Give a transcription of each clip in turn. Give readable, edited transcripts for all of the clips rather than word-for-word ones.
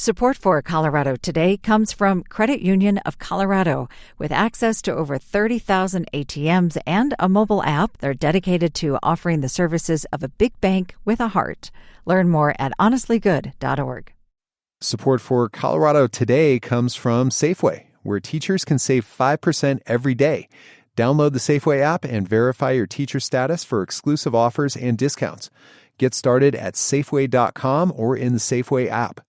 Support for Colorado Today comes from Credit Union of Colorado. With access to over 30,000 ATMs and a mobile app, they're dedicated to offering the services of a big bank with a heart. Learn more at honestlygood.org. Support for Colorado Today comes from Safeway, where teachers can save 5% every day. Download the Safeway app and verify your teacher status for exclusive offers and discounts. Get started at Safeway.com or in the Safeway app.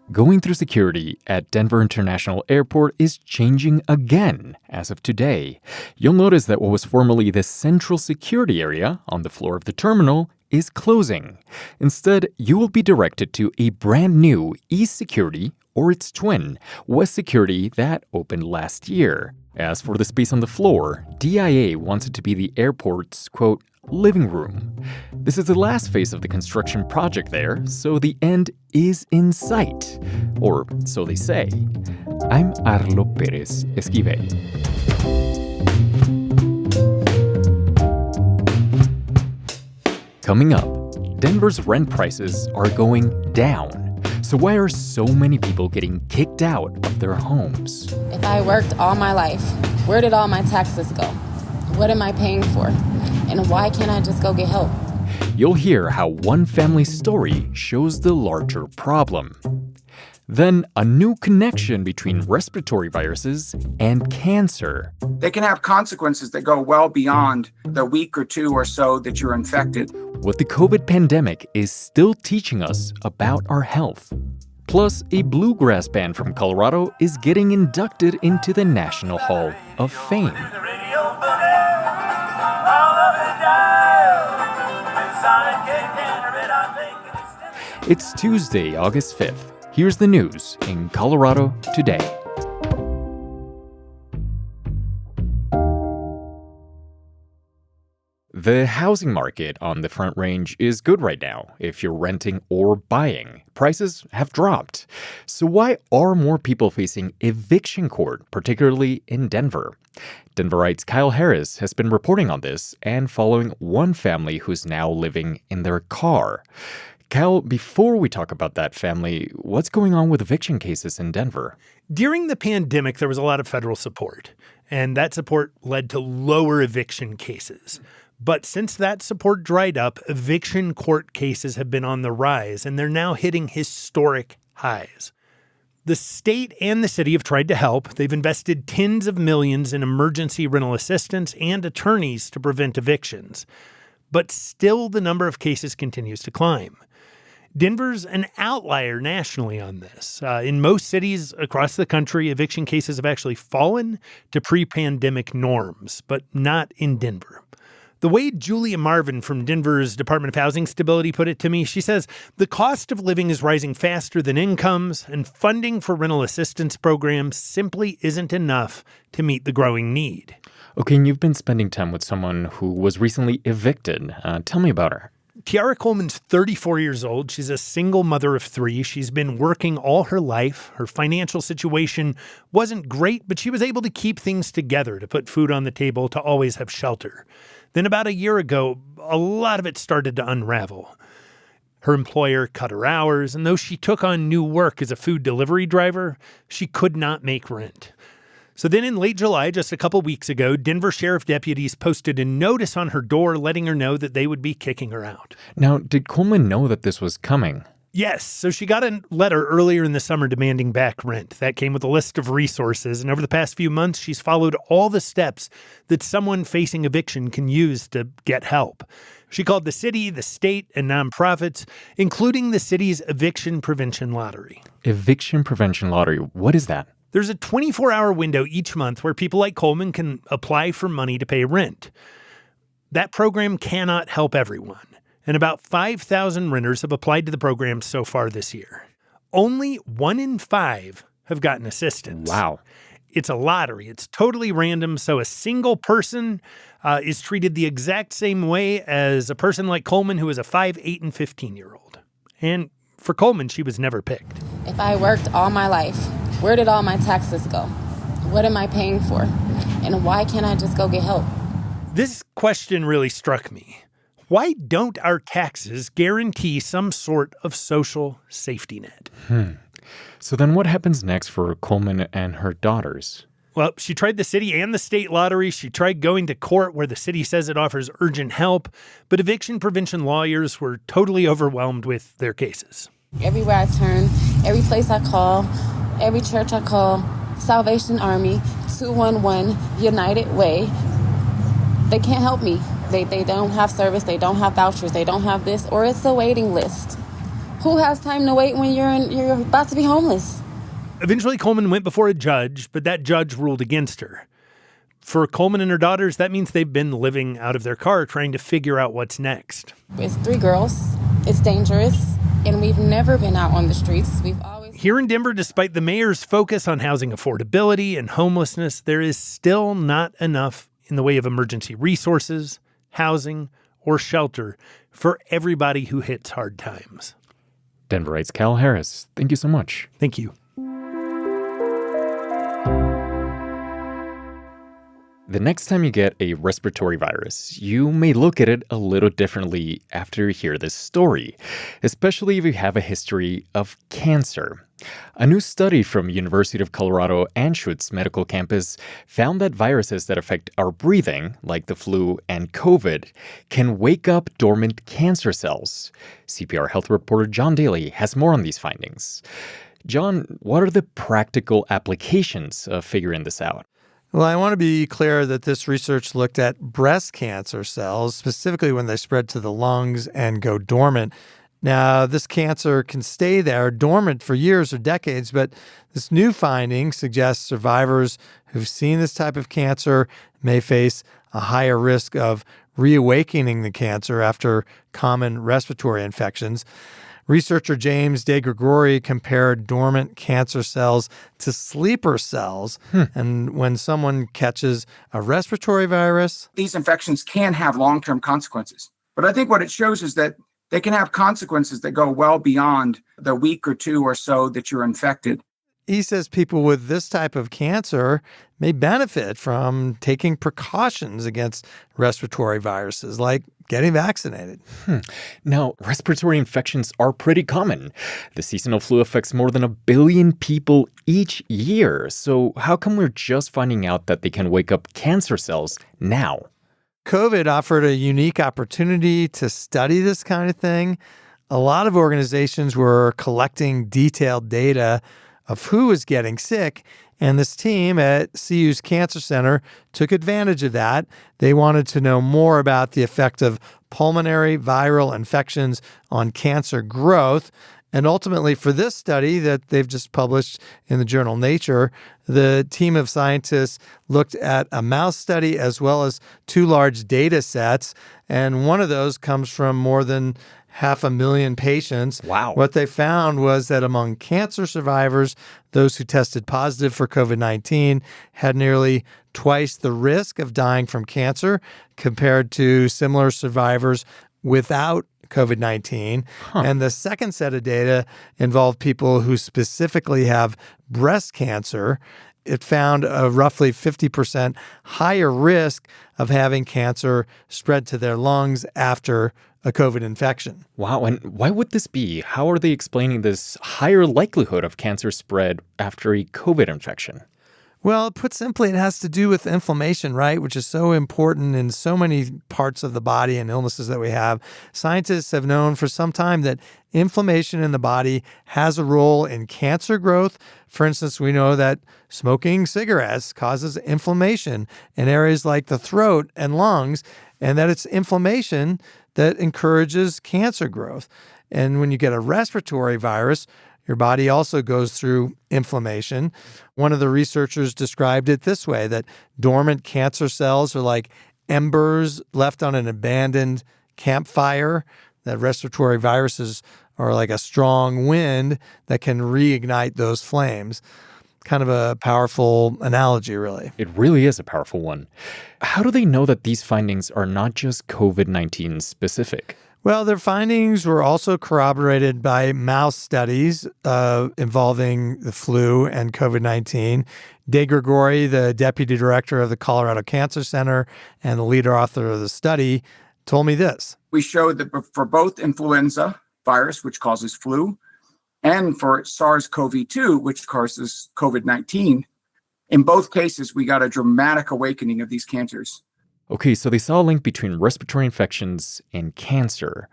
Going through security at Denver International Airport is changing again as of today. You'll notice that what was formerly the central security area on the floor of the terminal is closing. Instead, you will be directed to a brand new East Security or its twin, West Security, that opened last year. As for the space on the floor, DIA wants it to be the airport's, quote, living room. This is the last phase of the construction project there, so the end is in sight. Or so they say. I'm Arlo Pérez Esquivel. Coming up, Denver's rent prices are going down. So why are so many people getting kicked out of their homes? If I worked all my life, where did all my taxes go? What am I paying for? And why can't I just go get help? You'll hear how one family's story shows the larger problem. Then, a new connection between respiratory viruses and cancer. They can have consequences that go well beyond the week or two or so that you're infected. What the COVID pandemic is still teaching us about our health. Plus, a bluegrass band from Colorado is getting inducted into the National Hall of Fame. It's Tuesday, August 5th. Here's the news in Colorado today. The housing market on the Front Range is good right now if you're renting or buying. Prices have dropped. So why are more people facing eviction court, particularly in Denver? Denverite's Kyle Harris has been reporting on this and following one family who's now living in their car. Kyle, before we talk about that family, what's going on with eviction cases in Denver? During the pandemic, there was a lot of federal support, and that support led to lower eviction cases. But since that support dried up, eviction court cases have been on the rise, and they're now hitting historic highs. The state and the city have tried to help. They've invested tens of millions in emergency rental assistance and attorneys to prevent evictions. But still, the number of cases continues to climb. Denver's an outlier nationally on this. In most cities across the country, eviction cases have actually fallen to pre-pandemic norms, but not in Denver. The way Julia Marvin from Denver's Department of Housing Stability put it to me, she says, the cost of living is rising faster than incomes, and funding for rental assistance programs simply isn't enough to meet the growing need. Okay, and you've been spending time with someone who was recently evicted. Tell me about her. Tiara Coleman's 34 years old. She's a single mother of three. She's been working all her life. Her financial situation wasn't great, but she was able to keep things together, to put food on the table, to always have shelter. Then about a year ago, a lot of it started to unravel. Her employer cut her hours, and though she took on new work as a food delivery driver, she could not make rent. So then in late July, just a couple weeks ago, Denver sheriff deputies posted a notice on her door letting her know that they would be kicking her out. Now, did Coleman know that this was coming? Yes. So she got a letter earlier in the summer demanding back rent. That came with a list of resources. And over the past few months, she's followed all the steps that someone facing eviction can use to get help. She called the city, the state, and nonprofits, including the city's eviction prevention lottery. Eviction prevention lottery. What is that? There's a 24-hour window each month where people like Coleman can apply for money to pay rent. That program cannot help everyone, and about 5,000 renters have applied to the program so far this year. Only 1 in 5 have gotten assistance. Wow. It's a lottery. It's totally random, so a single person is treated the exact same way as a person like Coleman, who is a 5, 8, and 15-year-old. And for Coleman, she was never picked. If I worked all my life, where did all my taxes go? What am I paying for? And why can't I just go get help? This question really struck me. Why don't our taxes guarantee some sort of social safety net? So then what happens next for Coleman and her daughters? Well, she tried the city and the state lottery. She tried going to court where the city says it offers urgent help, but eviction prevention lawyers were totally overwhelmed with their cases. Everywhere I turn, every place I call, every church I call, Salvation Army, 211, United Way, they can't help me. They don't have service, they don't have vouchers, they don't have this, or it's a waiting list. Who has time to wait when you're about to be homeless? Eventually, Coleman went before a judge, but that judge ruled against her. For Coleman and her daughters, that means they've been living out of their car trying to figure out what's next. It's 3 girls, it's dangerous, and we've never been out on the streets. Here in Denver, despite the mayor's focus on housing affordability and homelessness, there is still not enough in the way of emergency resources, housing, or shelter for everybody who hits hard times. Denverite's Cal Harris, thank you so much. Thank you. The next time you get a respiratory virus, you may look at it a little differently after you hear this story, especially if you have a history of cancer. A new study from University of Colorado Anschutz Medical Campus found that viruses that affect our breathing, like the flu and COVID, can wake up dormant cancer cells. CPR health reporter John Daly has more on these findings. John, what are the practical applications of figuring this out? Well, I want to be clear that this research looked at breast cancer cells, specifically when they spread to the lungs and go dormant. Now, this cancer can stay there dormant for years or decades, but this new finding suggests survivors who've seen this type of cancer may face a higher risk of reawakening the cancer after common respiratory infections. Researcher James DeGregory compared dormant cancer cells to sleeper cells. And when someone catches a respiratory virus, These infections can have long-term consequences. But I think what it shows is that they can have consequences that go well beyond the week or two or so that you're infected. he says people with this type of cancer may benefit from taking precautions against respiratory viruses, like getting vaccinated. Now, respiratory infections are pretty common. The seasonal flu affects more than 1 billion people each year. So how come we're just finding out that they can wake up cancer cells now? COVID offered a unique opportunity to study this kind of thing. A lot of organizations were collecting detailed data of who was getting sick, and this team at CU's Cancer Center took advantage of that. They wanted to know more about the effect of pulmonary viral infections on cancer growth. And ultimately, for this study that they've just published in the journal Nature, the team of scientists looked at a mouse study as well as 2 large data sets. And one of those comes from more than 500,000 patients. Wow. What they found was that among cancer survivors, those who tested positive for COVID-19 had nearly twice the risk of dying from cancer compared to similar survivors without COVID-19. And the second set of data involved people who specifically have breast cancer. It found a roughly 50% higher risk of having cancer spread to their lungs after a COVID infection. Wow, and why would this be? How are they explaining this higher likelihood of cancer spread after a COVID infection? Well, put simply, it has to do with inflammation, right? Which is so important in so many parts of the body and illnesses that we have. Scientists have known for some time that inflammation in the body has a role in cancer growth. For instance, we know that smoking cigarettes causes inflammation in areas like the throat and lungs, and that it's inflammation that encourages cancer growth. And when you get a respiratory virus, your body also goes through inflammation. One of the researchers described it this way, that dormant cancer cells are like embers left on an abandoned campfire, that respiratory viruses are like a strong wind that can reignite those flames. Kind of a powerful analogy, really. It really is a powerful one. How do they know that these findings are not just COVID-19 specific? Well, their findings were also corroborated by mouse studies involving the flu and COVID-19. DeGregory, the deputy director of the Colorado Cancer Center and the lead author of the study, told me this. We showed that for both influenza virus, which causes flu, and for SARS-CoV-2, which causes COVID-19, in both cases, we got a dramatic awakening of these cancers. Okay, so they saw a link between respiratory infections and cancer.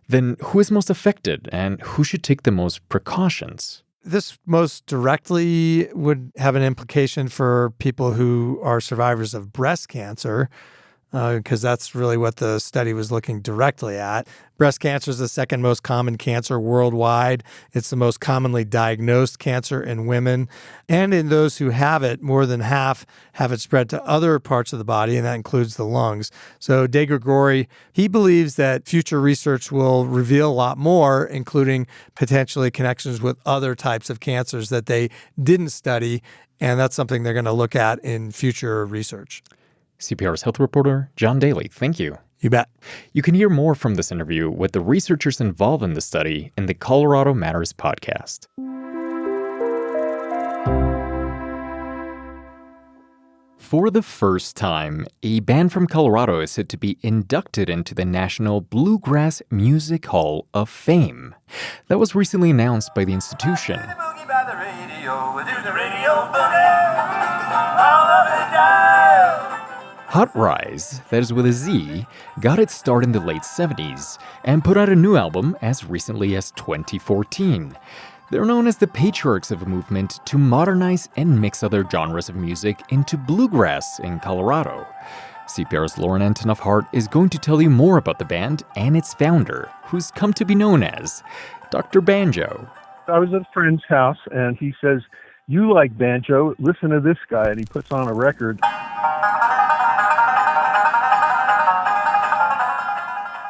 Then who is most affected and who should take the most precautions? This most directly would have an implication for people who are survivors of breast cancer, because that's really what the study was looking directly at. Breast cancer is the second most common cancer worldwide. It's the most commonly diagnosed cancer in women. And in those who have it, more than half have it spread to other parts of the body, and that includes the lungs. So De Gregori, he believes that future research will reveal a lot more, including potentially connections with other types of cancers that they didn't study, and that's something they're going to look at in future research. CPR's health reporter, John Daly, thank you. You bet. You can hear more from this interview with the researchers involved in the study in the Colorado Matters podcast. For the first time, a band from Colorado is said to be inducted into the National Bluegrass Music Hall of Fame. That was recently announced by the institution. Hot Rise, that is with a Z, got its start in the late 70s and put out a new album as recently as 2014. They're known as the patriarchs of a movement to modernize and mix other genres of music into bluegrass in Colorado. CPR's Lauren Antonoff-Hart is going to tell you more about the band and its founder, who's come to be known as Dr. Banjo. I was at a friend's house, and he says, "You like banjo, listen to this guy," and he puts on a record.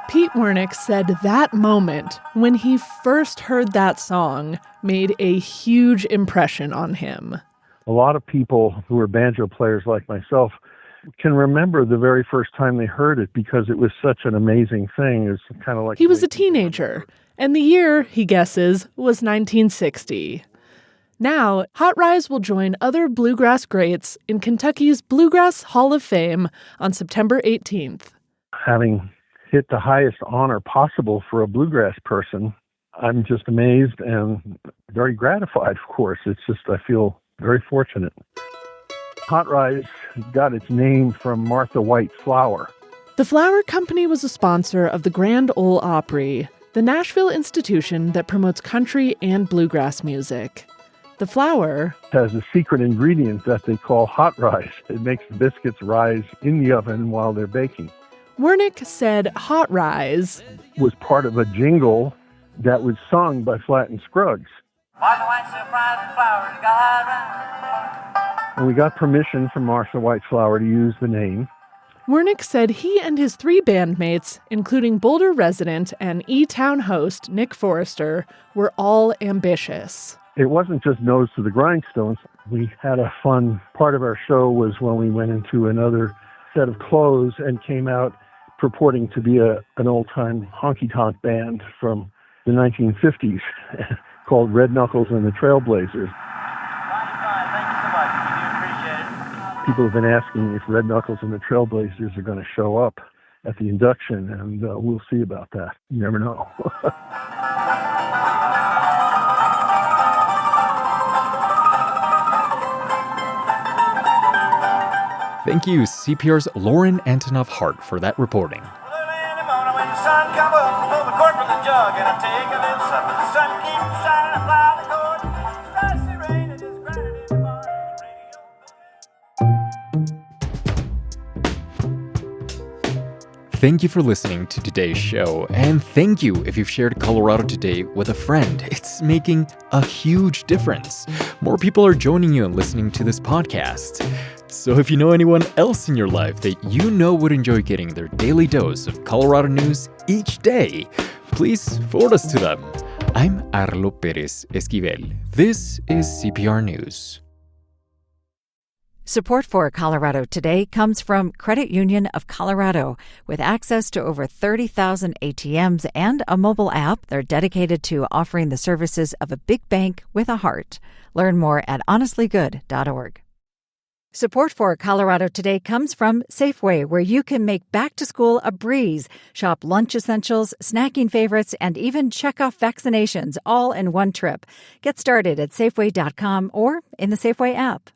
Pete Wernick said that moment, when he first heard that song, made a huge impression on him. A lot of people who are banjo players like myself can remember the very first time they heard it because it was such an amazing thing. It's kind of like... He was a teenager, and the year, he guesses, was 1960. Now, Hot Rise will join other bluegrass greats in Kentucky's Bluegrass Hall of Fame on September 18th. Having hit the highest honor possible for a bluegrass person, I'm just amazed and very gratified, of course. It's just, I feel very fortunate. Hot Rise got its name from Martha White Flower. The Flower Company was a sponsor of the Grand Ole Opry, the Nashville institution that promotes country and bluegrass music. The flour has a secret ingredient that they call hot rise. It makes the biscuits rise in the oven while they're baking. Wernick said Hot Rise was part of a jingle that was sung by Flatt and Scruggs. And we got permission from Martha White Flower to use the name. Wernick said he and his three bandmates, including Boulder resident and E-Town host Nick Forrester, were all ambitious. It wasn't just nose to the grindstones. We had a fun part of our show was when we went into another set of clothes and came out purporting to be an old-time honky-tonk band from the 1950s called Red Knuckles and the Trailblazers. People have been asking if Red Knuckles and the Trailblazers are going to show up at the induction, and we'll see about that. You never know. Thank you, CPR's Lauren Antonoff-Hart, for that reporting. Thank you for listening to today's show, and thank you if you've shared Colorado Today with a friend. It's making a huge difference. More people are joining you and listening to this podcast. So if you know anyone else in your life that you know would enjoy getting their daily dose of Colorado news each day, please forward us to them. I'm Arlo Perez Esquivel. This is CPR News. Support for Colorado Today comes from Credit Union of Colorado. With access to over 30,000 ATMs and a mobile app, they're dedicated to offering the services of a big bank with a heart. Learn more at honestlygood.org. Support for Colorado Today comes from Safeway, where you can make back to school a breeze. Shop lunch essentials, snacking favorites, and even check off vaccinations all in one trip. Get started at Safeway.com or in the Safeway app.